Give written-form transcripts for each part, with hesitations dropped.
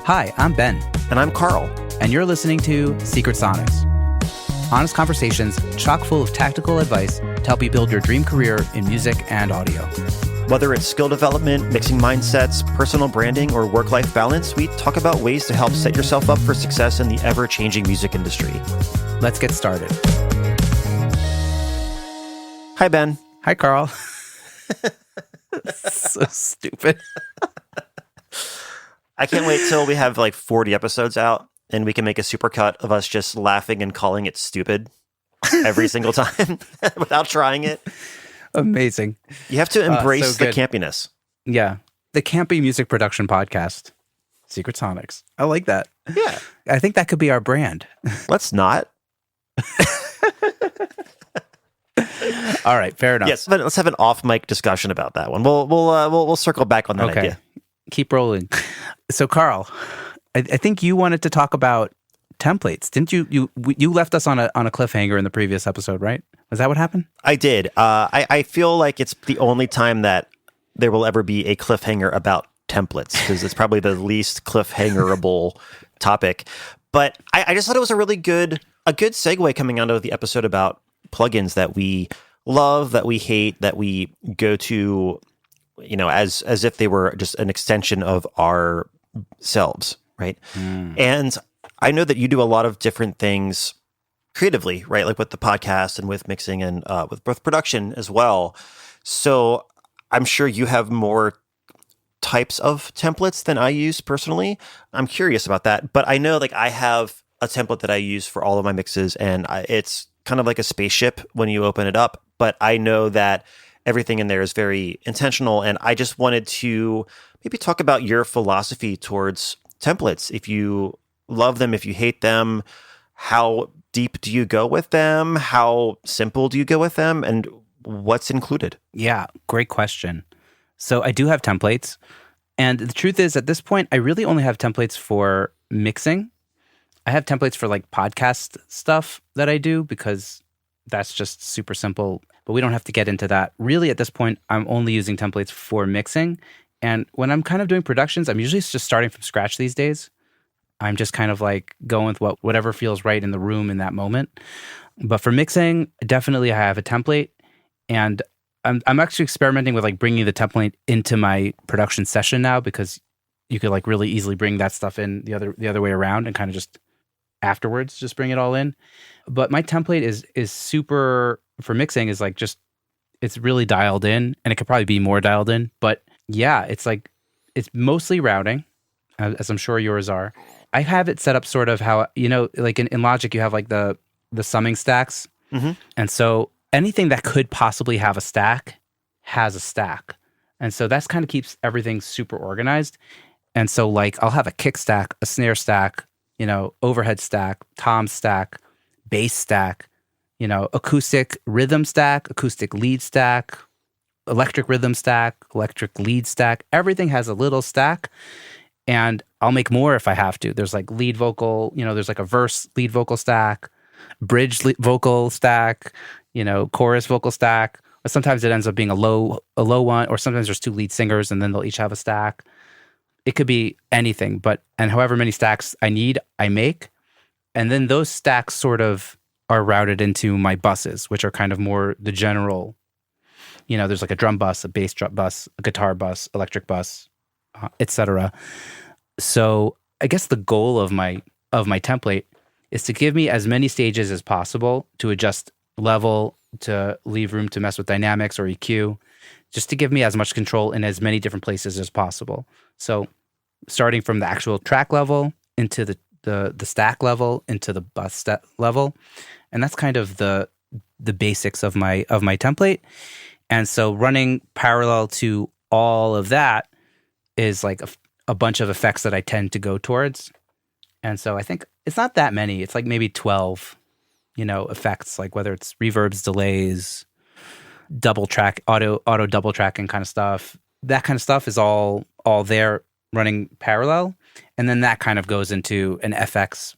Hi, I'm Ben. And I'm Carl. And you're listening to Secret Sonics. Honest conversations chock full of tactical advice to help you build your dream career in music and audio. Whether it's skill development, mixing mindsets, personal branding, or work-life balance, we talk about ways to help set yourself up for success in the ever-changing music industry. Let's get started. Hi, Ben. Hi, Carl. So stupid. I can't wait till we have like 40 episodes out and we can make a supercut of us just laughing and calling it stupid every single time without trying it. Amazing. You have to embrace so the campiness. Yeah. The campy music production podcast, Secret Sonics. I like that. Yeah. I think that could be our brand. Let's not. All right, fair enough. Yes, but let's have an off-mic discussion about that one. We'll circle back on that idea. Keep rolling. So, Carl, I think you wanted to talk about templates, didn't you? You left us on a cliffhanger in the previous episode, right? Was that what happened? I did. I feel like it's the only time that there will ever be a cliffhanger about templates because it's probably the least cliffhangerable topic. But I just thought it was a good segue coming out of the episode about plugins that we love, that we hate, that we go to, as if they were just an extension of ourselves, right? And I know that you do a lot of different things creatively, right? Like with the podcast and with mixing and with both production as well. So I'm sure you have more types of templates than I use personally. I'm curious about that, but I know I have a template that I use for all of my mixes, and it's kind of like a spaceship when you open it up, but I know that everything in there is very intentional, and I just wanted to maybe talk about your philosophy towards templates. If you love them, if you hate them, how deep do you go with them? How simple do you go with them? And what's included? Yeah, great question. So I do have templates, and the truth is at this point, I really only have templates for mixing. I have templates for podcast stuff that I do because that's just super simple, but we don't have to get into that. Really, at this point, I'm only using templates for mixing. And when I'm kind of doing productions, I'm usually just starting from scratch these days. I'm just kind of going with whatever feels right in the room in that moment. But for mixing, definitely I have a template. And I'm actually experimenting with bringing the template into my production session now, because you could really easily bring that stuff in the other way around and kind of just afterwards just bring it all in. But my template is super, for mixing, is it's really dialed in, and it could probably be more dialed in. But yeah, it's mostly routing, as I'm sure yours are. I have it set up sort of how, in Logic, you have the summing stacks. Mm-hmm. And so anything that could possibly have a stack has a stack. And so that's kind of keeps everything super organized. And so I'll have a kick stack, a snare stack, overhead stack, tom stack, bass stack, acoustic rhythm stack, acoustic lead stack, electric rhythm stack, electric lead stack. Everything has a little stack, and I'll make more if I have to. There's lead vocal, there's a verse lead vocal stack, bridge vocal stack, chorus vocal stack. Sometimes it ends up being a low one, or sometimes there's two lead singers and then they'll each have a stack. It could be anything, and however many stacks I need, I make. And then those stacks sort of are routed into my buses, which are kind of more the general, there's a drum bus, a bass drum bus, a guitar bus, electric bus, etc. So I guess the goal of my template is to give me as many stages as possible to adjust level, to leave room to mess with dynamics or EQ, just to give me as much control in as many different places as possible. So starting from the actual track level into the stack level into the bus level, and that's kind of the basics of my template. And so running parallel to all of that is a bunch of effects that I tend to go towards. And so I think it's not that many. It's maybe 12, effects, whether it's reverbs, delays, double track, auto double tracking kind of stuff. That kind of stuff is all there running parallel. And then that kind of goes into an FX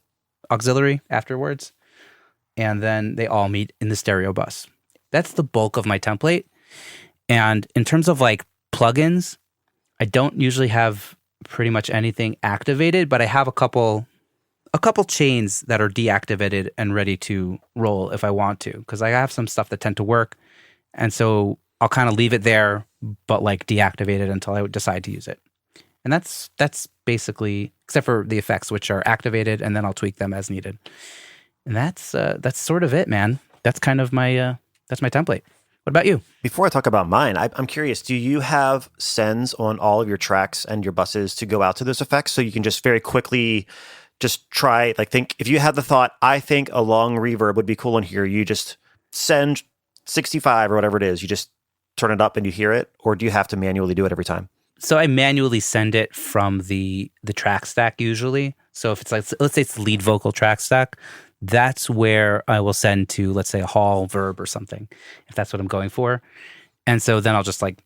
auxiliary afterwards. And then they all meet in the stereo bus. That's the bulk of my template. And in terms of plugins, I don't usually have pretty much anything activated, but I have a couple chains that are deactivated and ready to roll if I want to, because I have some stuff that tend to work, and so I'll kind of leave it there, but like deactivate it until I decide to use it. And that's basically, except for the effects, which are activated, and then I'll tweak them as needed. And that's sort of it, man. That's kind of my that's my template. What about you? Before I talk about mine, I'm curious, do you have sends on all of your tracks and your buses to go out to those effects so you can just very quickly just try, like think, if you had the thought, I think a long reverb would be cool in here, you just send 65 or whatever it is, you just turn it up and you hear it, or do you have to manually do it every time? So I manually send it from the track stack usually. So if it's like, let's say it's the lead vocal track stack, that's where I will send to, let's say, a hall verb or something, if that's what I'm going for. And so then I'll just like,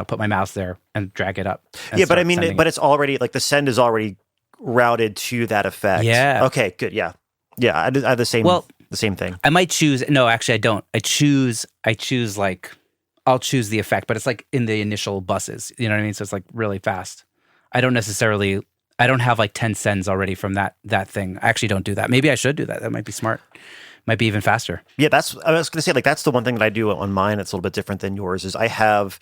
put my mouse there and drag it up. Yeah, but I mean, but it's already, like the send is already routed to that effect. Yeah. Okay, good. Yeah. Yeah, I have the same thing. I might choose, no, actually I don't. I choose like, I'll choose the effect, but it's like in the initial buses, you know what I mean? So it's like really fast. I don't have like 10 sends already from that thing. I actually don't do that. Maybe I should do that. That might be smart. Might be even faster. Yeah, I was going to say, like, that's the one thing that I do on mine that's a little bit different than yours is I have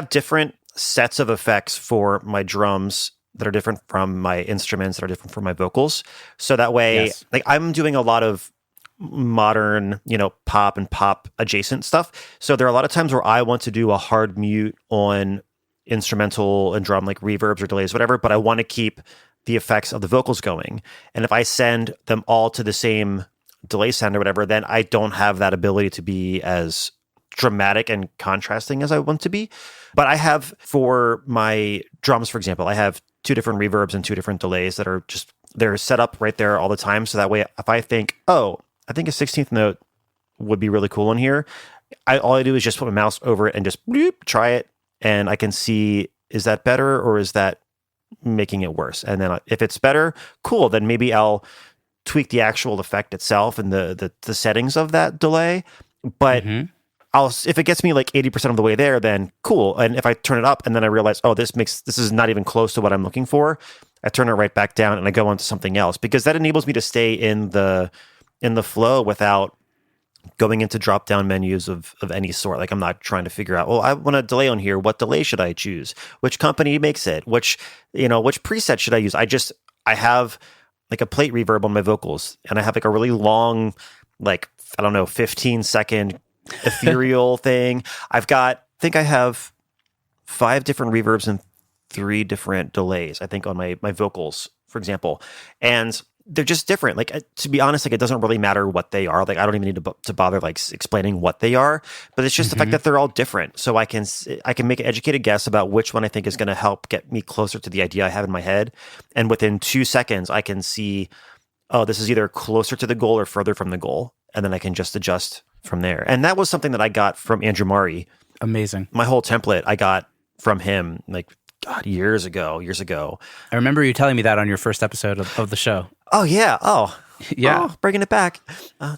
different sets of effects for my drums that are different from my instruments, that are different from my vocals. So that way, Yes. like I'm doing a lot of modern, pop and pop adjacent stuff. So there are a lot of times where I want to do a hard mute on instrumental and drum, like reverbs or delays, whatever, but I want to keep the effects of the vocals going. And if I send them all to the same delay sound or whatever, then I don't have that ability to be as dramatic and contrasting as I want to be. But I have, for my drums, for example, I have 2 different reverbs and 2 different delays that are just, they're set up right there all the time. So that way, if I think, I think a 16th note would be really cool in here, all I do is just put my mouse over it and just bloop, try it. And I can see, is that better or is that making it worse? And then if it's better, cool. Then maybe I'll tweak the actual effect itself and the settings of that delay. But if it gets me like 80% of the way there, then cool. And if I turn it up and then I realize, this is not even close to what I'm looking for, I turn it right back down and I go on to something else, because that enables me to stay in the flow without going into drop down menus of any sort. Like I'm not trying to figure out, I want a delay on here. What delay should I choose? Which company makes it? Which preset should I use? I have like a plate reverb on my vocals, and I have like a really long, like, 15-second ethereal thing. I think I have 5 different reverbs and 3 different delays, I think, on my vocals, for example. And they're just different. Like, to be honest, like, it doesn't really matter what they are. Like, I don't even need to bother like explaining what they are, but it's just the fact that they're all different. So I can make an educated guess about which one I think is going to help get me closer to the idea I have in my head. And within 2 seconds, I can see, this is either closer to the goal or further from the goal. And then I can just adjust from there. And that was something that I got from Andrew Murray. Amazing. My whole template I got from him, like, God, years ago. I remember you telling me that on your first episode of the show. Oh, yeah. Yeah. Bringing it back.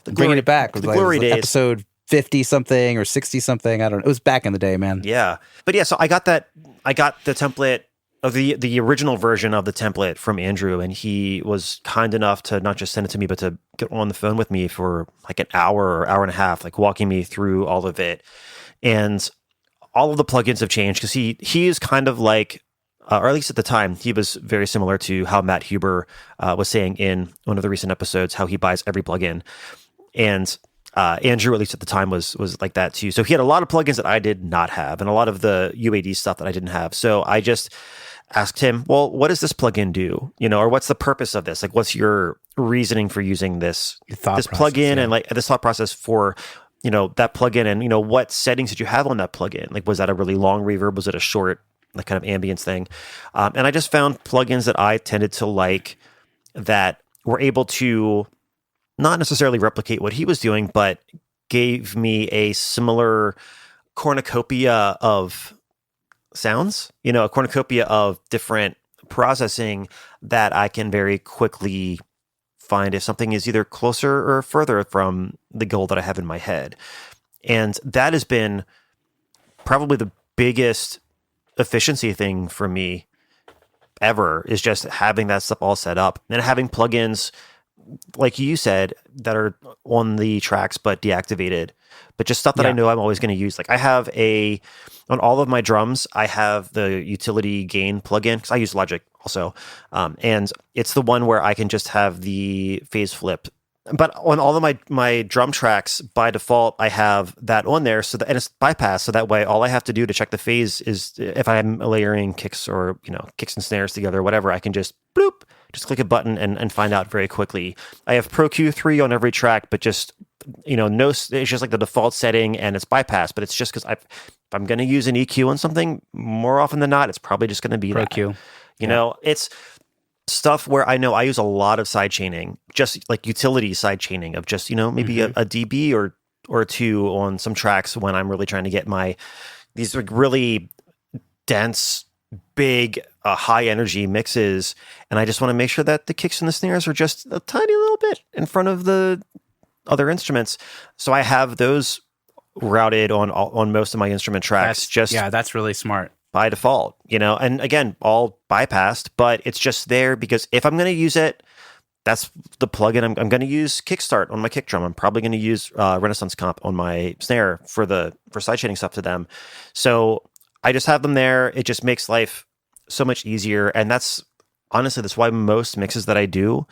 Bringing it back. The glory days. Episode 50-something or 60-something. I don't know. It was back in the day, man. Yeah. But yeah, so I got the template of the original version of the template from Andrew, and he was kind enough to not just send it to me, but to get on the phone with me for like an hour or hour and a half, like walking me through all of it. And all of the plugins have changed because he is kind of like, or at least at the time, he was very similar to how Matt Huber was saying in one of the recent episodes, how he buys every plugin. And Andrew, at least at the time, was like that too. So he had a lot of plugins that I did not have, and a lot of the UAD stuff that I didn't have. So I just asked him, well, what does this plugin do? Or what's the purpose of this? Like, what's your reasoning for using this plugin, and like this thought process for that plugin, and what settings did you have on that plugin? Like, was that a really long reverb? Was it a short, like, kind of ambience thing? And I just found plugins that I tended to like that were able to not necessarily replicate what he was doing, but gave me a similar cornucopia of sounds, a cornucopia of different processing that I can very quickly find if something is either closer or further from the goal that I have in my head. And that has been probably the biggest efficiency thing for me ever is just having that stuff all set up and having plugins, like you said, that are on the tracks but deactivated, but just stuff that I know I'm always going to use. Like I have on all of my drums, I have the utility gain plugin because I use Logic also. And it's the one where I can just have the phase flip. But on all of my drum tracks, by default, I have that on there, and it's bypassed. So that way, all I have to do to check the phase is if I'm layering kicks or kicks and snares together, or whatever, I can just bloop, just click a button and find out very quickly. I have Pro Q3 on every track, but just no, it's just like the default setting and it's bypassed. But it's just because if I'm going to use an EQ on something, more often than not, it's probably just going to be Pro that. Q. It's stuff where I know I use a lot of side chaining, just like utility side chaining of just, maybe a dB or two on some tracks when I'm really trying to get these like really dense, big, high energy mixes. And I just want to make sure that the kicks and the snares are just a tiny little bit in front of the other instruments. So I have those routed on most of my instrument tracks. That's really smart. By default, and again, all bypassed, but it's just there because if I'm going to use it, that's the plugin. I'm going to use Kickstart on my kick drum. I'm probably going to use Renaissance Comp on my snare for sidechaining stuff to them. So I just have them there. It just makes life so much easier. And that's why most mixes that I do,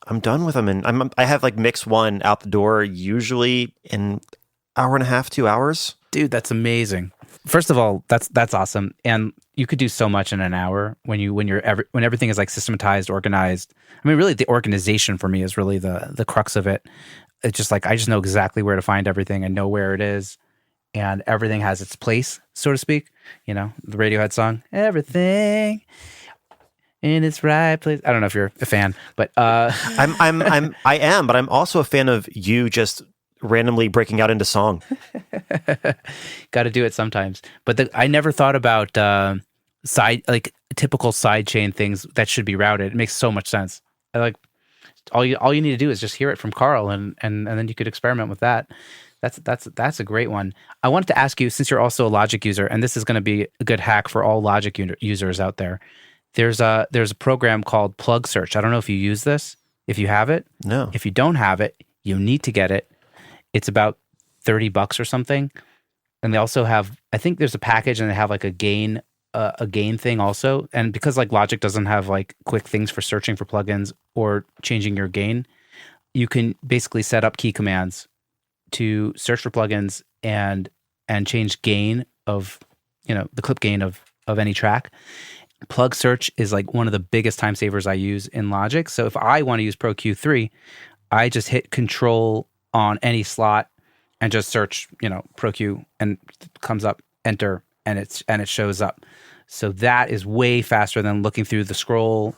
I'm done with them. And I have like mix one out the door, usually in hour and a half, 2 hours. Dude, that's amazing. First of all, that's awesome, and you could do so much in an hour when everything is like systematized, organized. I mean, really, the organization for me is really the crux of it. It's just like I just know exactly where to find everything. I know where it is, and everything has its place, so to speak. The Radiohead song, "Everything in its right place." I don't know if you're a fan, but I am, but I'm also a fan of you just randomly breaking out into song. Got to do it sometimes. But I never thought about typical side chain things that should be routed. It makes so much sense. All you need to do is just hear it from Carl, and then you could experiment with that. That's a great one. I wanted to ask you, since you're also a Logic user, and this is going to be a good hack for all Logic users out there. There's a program called Plug Search. I don't know if you use this. If you have it, no. If you don't have it, you need to get it. It's about $30 or something. And they also have, I think there's a package and they have like a gain thing also. And because like Logic doesn't have like quick things for searching for plugins or changing your gain, you can basically set up key commands to search for plugins and change gain of, the clip gain of any track. Plug Search is like one of the biggest time savers I use in Logic. So if I want to use Pro Q3, I just hit Control on any slot and just search, Pro Q, and it comes up, enter, and it shows up. So that is way faster than looking through the scroll,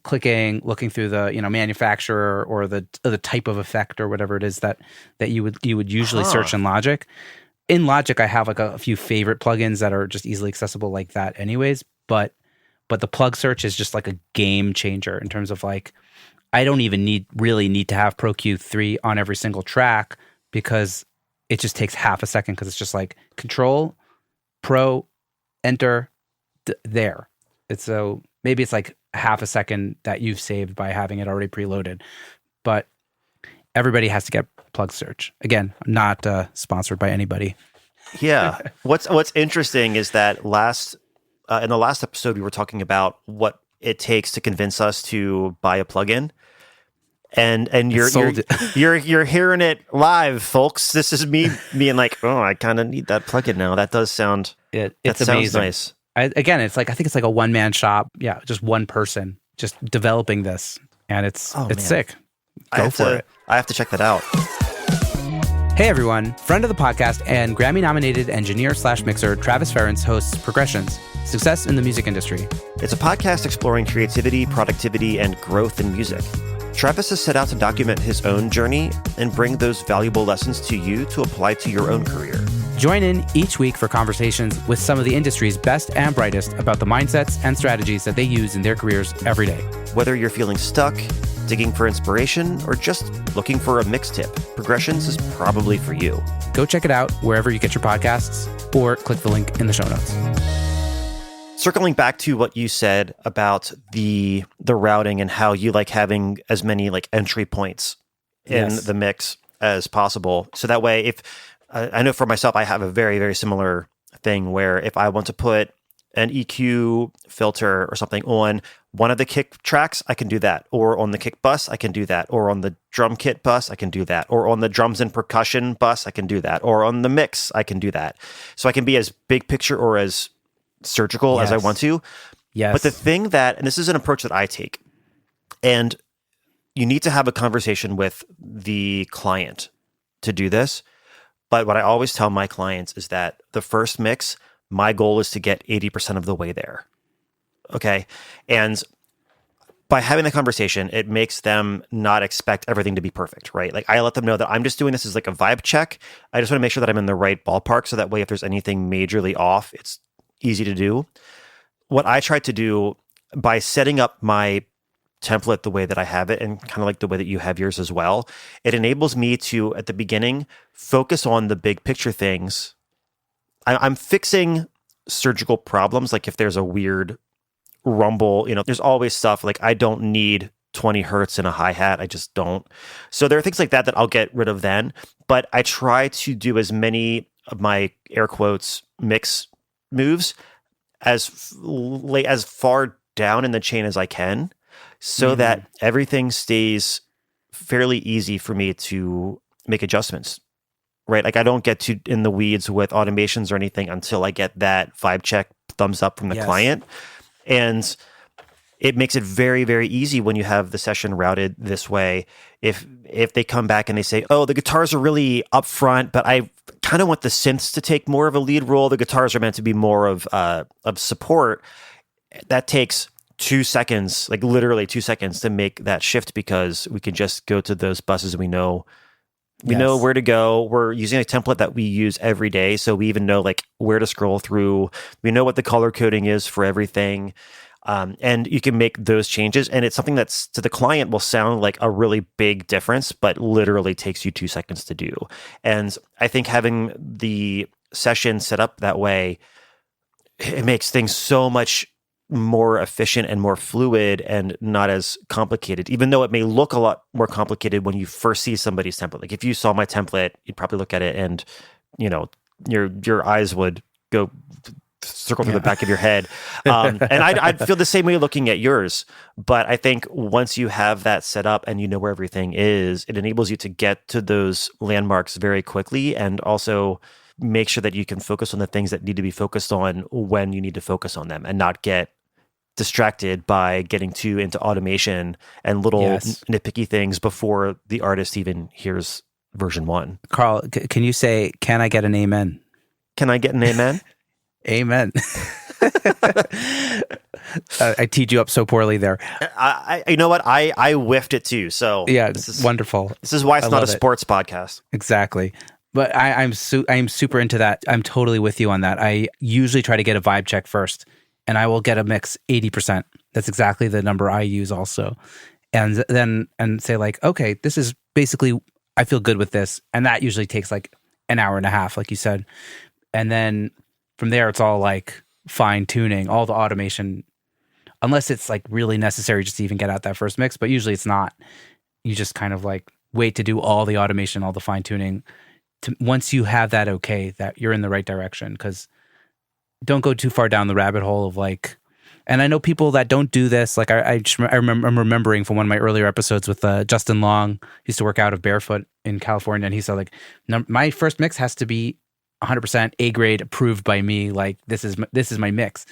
clicking, looking through the, manufacturer or the type of effect or whatever it is that you would usually search in Logic. In Logic, I have like a few favorite plugins that are just easily accessible like that anyways, but the Plug Search is just like a game changer in terms of like, I don't even really need to have Pro Q3 on every single track because it just takes half a second because it's just like Control, Pro, Enter, there. So maybe it's like half a second that you've saved by having it already preloaded. But everybody has to get Plug Search. Again, not sponsored by anybody. Yeah. What's interesting is that in the last episode we were talking about what it takes to convince us to buy a plugin. And you're hearing it live, folks. This is me being like, oh, I kind of need that plugin now. That does sound it's that amazing. Sounds nice. It's like I think it's like a one-man shop. Yeah, just one person just developing this, and it's sick. Go for it. I have to check that out. Hey everyone, friend of the podcast and Grammy-nominated engineer/mixer Travis Ferentz hosts Progressions, Success in the Music Industry. It's a podcast exploring creativity, productivity, and growth in music. Travis has set out to document his own journey and bring those valuable lessons to you to apply to your own career. Join in each week for conversations with some of the industry's best and brightest about the mindsets and strategies that they use in their careers every day. Whether you're feeling stuck, digging for inspiration, or just looking for a mix tip, Progressions is probably for you. Go check it out wherever you get your podcasts or click the link in the show notes. circling back to what you said about the routing and how you like having as many like entry points in Yes. the mix as possible. So that way, if I know for myself, I have a very, very similar thing where if I want to put an EQ filter or something on one of the kick tracks, I can do that. Or on the kick bus, I can do that. Or on the drum kit bus, I can do that. Or on the drums and percussion bus, I can do that. Or on the mix, I can do that. So I can be as big picture or as surgical as I want to. Yes. But the thing that, and this is an approach that I take, and you need to have a conversation with the client to do this. But what I always tell my clients is that the first mix, my goal is to get 80% of the way there. Okay. And by having the conversation, it makes them not expect everything to be perfect, right? Like I let them know that I'm just doing this as like a vibe check. I just want to make sure that I'm in the right ballpark. So that way, if there's anything majorly off, it's easy to do. What I try to do by setting up my template the way that I have it and kind of like the way that you have yours as well, it enables me to, at the beginning, focus on the big picture things. I'm fixing surgical problems. Like if there's a weird rumble, there's always stuff like I don't need 20 hertz in a hi-hat. I just don't. So there are things like that that I'll get rid of then, but I try to do as many of my air quotes mix moves as far down in the chain as I can so that everything stays fairly easy for me to make adjustments. Right? Like I don't get too in the weeds with automations or anything until I get that vibe check thumbs up from the client. And it makes it very, very easy when you have the session routed this way. If they come back and they say, oh, the guitars are really up front, but I kind of want the synths to take more of a lead role. The guitars are meant to be more of support. That takes 2 seconds, like literally 2 seconds to make that shift because we can just go to those buses we know. We know where to go. We're using a template that we use every day. So we even know like where to scroll through. We know what the color coding is for everything. And you can make those changes. And it's something that's to the client will sound like a really big difference, but literally takes you 2 seconds to do. And I think having the session set up that way, it makes things so much more efficient and more fluid and not as complicated, even though it may look a lot more complicated when you first see somebody's template. Like if you saw my template, you'd probably look at it and, your eyes would go circle through the back of your head. And I'd feel the same way looking at yours. But I think once you have that set up and you know where everything is, it enables you to get to those landmarks very quickly and also make sure that you can focus on the things that need to be focused on when you need to focus on them and not get distracted by getting too into automation and little nitpicky things before the artist even hears version 1. Carl, can you say, can I get an amen? Can I get an amen? Amen. I teed you up so poorly there. You know what? I whiffed it too. So yeah, this is wonderful. This is why it's not a sports podcast. Exactly. But I'm super into that. I'm totally with you on that. I usually try to get a vibe check first, and I will get a mix 80%. That's exactly the number I use also. And then say like, okay, this is basically, I feel good with this. And that usually takes like an hour and a half, like you said. And then from there, it's all like fine tuning, all the automation, unless it's like really necessary just to even get out that first mix. But usually it's not. You just kind of like wait to do all the automation, all the fine tuning. Once you have that okay, that you're in the right direction, because don't go too far down the rabbit hole of like, and I know people that don't do this. Like I'm remembering from one of my earlier episodes with Justin Long, he used to work out of Barefoot in California, and he said like, my first mix has to be 100% A grade, approved by me. Like this is my mix,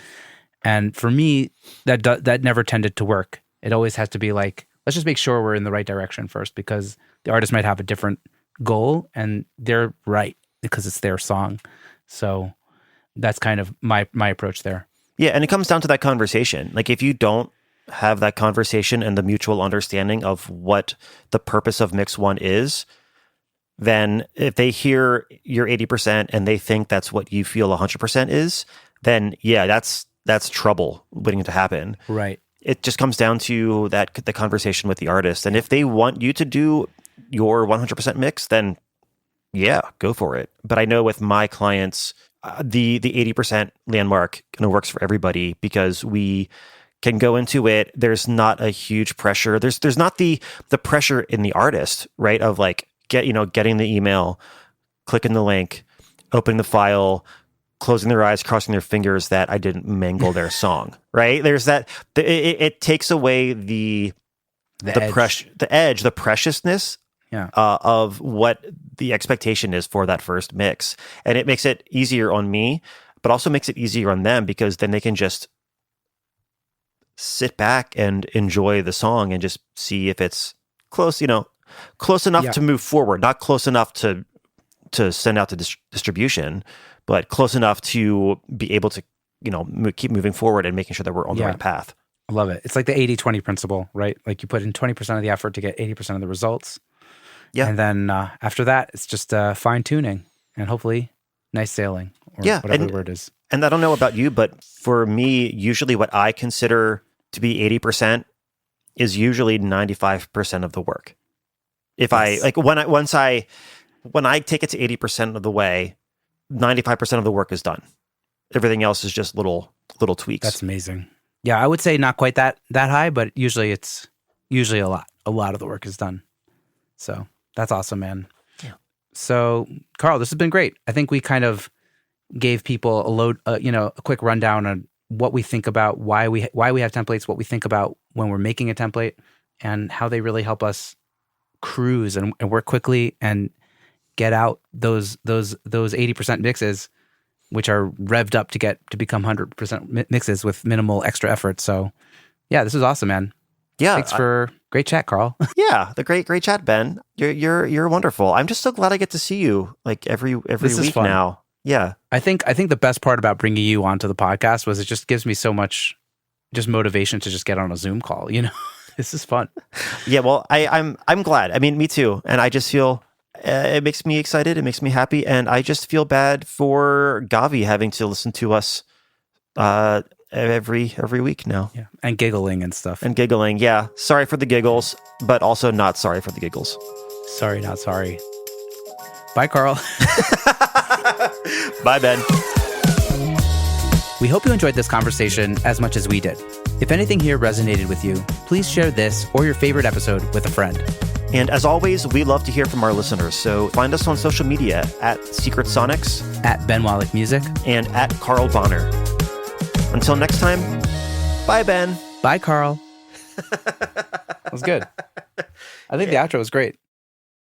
and for me that never tended to work. It always has to be like, let's just make sure we're in the right direction first, because the artist might have a different goal and they're right because it's their song. So that's kind of my approach there. Yeah, and it comes down to that conversation. Like if you don't have that conversation and the mutual understanding of what the purpose of mix 1 is, then if they hear your 80% and they think that's what you feel 100% is, then yeah, that's trouble waiting to happen. Right. It just comes down to the conversation with the artist. And if they want you to do your 100% mix, then yeah, go for it. But I know with my clients, the 80% landmark kind of works for everybody because we can go into it. There's not a huge pressure. There's not the pressure in the artist, right? Of like getting the email, clicking the link, opening the file, closing their eyes, crossing their fingers that I didn't mangle their song, right? There's that. It takes away the edge, the preciousness of what the expectation is for that first mix. And it makes it easier on me, but also makes it easier on them because then they can just sit back and enjoy the song and just see if it's close enough to move forward, not close enough to send out to distribution, but close enough to be able to, keep moving forward and making sure that we're on the right path. I love it. It's like the 80-20 principle, right? Like you put in 20% of the effort to get 80% of the results. Yeah. And then after that, it's just fine tuning and hopefully nice sailing or whatever the word is. And I don't know about you, but for me, usually what I consider to be 80% is usually 95% of the work. If I when I take it to 80% of the way, 95% of the work is done. Everything else is just little tweaks. That's amazing. Yeah, I would say not quite that high, but usually it's a lot. A lot of the work is done. So that's awesome, man. Yeah. So Carl, this has been great. I think we kind of gave people a quick rundown on what we think about, why we have templates, what we think about when we're making a template, and how they really help us cruise and work quickly and get out those 80% mixes, which are revved up to become 100% mixes with minimal extra effort. So, yeah, this is awesome, man. Yeah, thanks for great chat, Carl. Yeah, the great chat, Ben. You're wonderful. I'm just so glad I get to see you like every week now. Yeah, I think the best part about bringing you onto the podcast was it just gives me so much just motivation to just get on a Zoom call. This is fun. Yeah, well, I'm glad. I mean, me too. And I just feel it makes me excited. It makes me happy, and I just feel bad for Gavi having to listen to us every week now. Yeah, and giggling and stuff. And giggling. Yeah, sorry for the giggles, but also not sorry for the giggles. Sorry, not sorry. Bye, Carl. Bye, Ben. We hope you enjoyed this conversation as much as we did. If anything here resonated with you, please share this or your favorite episode with a friend. And as always, we love to hear from our listeners. So find us on social media at Secret Sonics, at Ben Wallach Music, and at Carl Bonner. Until next time, bye, Ben. Bye, Carl. That was good. I think the outro was great.